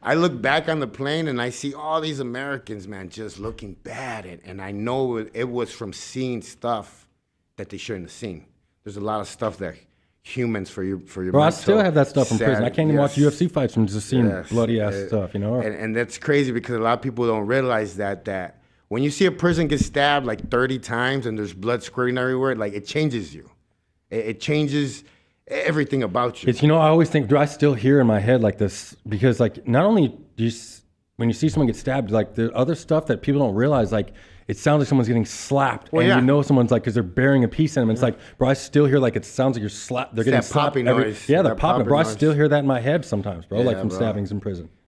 I look back on the plane and I see all these Americans, man, just looking bad, and I know it was from seeing stuff that they shouldn't have seen. There's a lot of stuff that humans for your Bro, I still have that stuff in prison. I can't even watch UFC fights from just seeing bloody ass stuff, you know? And that's crazy because a lot of people don't realize that when you see a person get stabbed like 30 times and there's blood squirting everywhere, like it changes you. It changes everything about you. It's, you know, I always think, do I still hear in my head like this? Because like, not only do you, when you see someone get stabbed, like the other stuff that people don't realize, like it sounds like someone's getting slapped, and you know someone's like, because they're bearing a piece in them. And it's like, bro, I still hear like it sounds like you're slapped. They're getting that slapped. Popping noise. Yeah, they're popping. Bro, I noise. still hear that in my head sometimes, bro, like from stabbings in prison.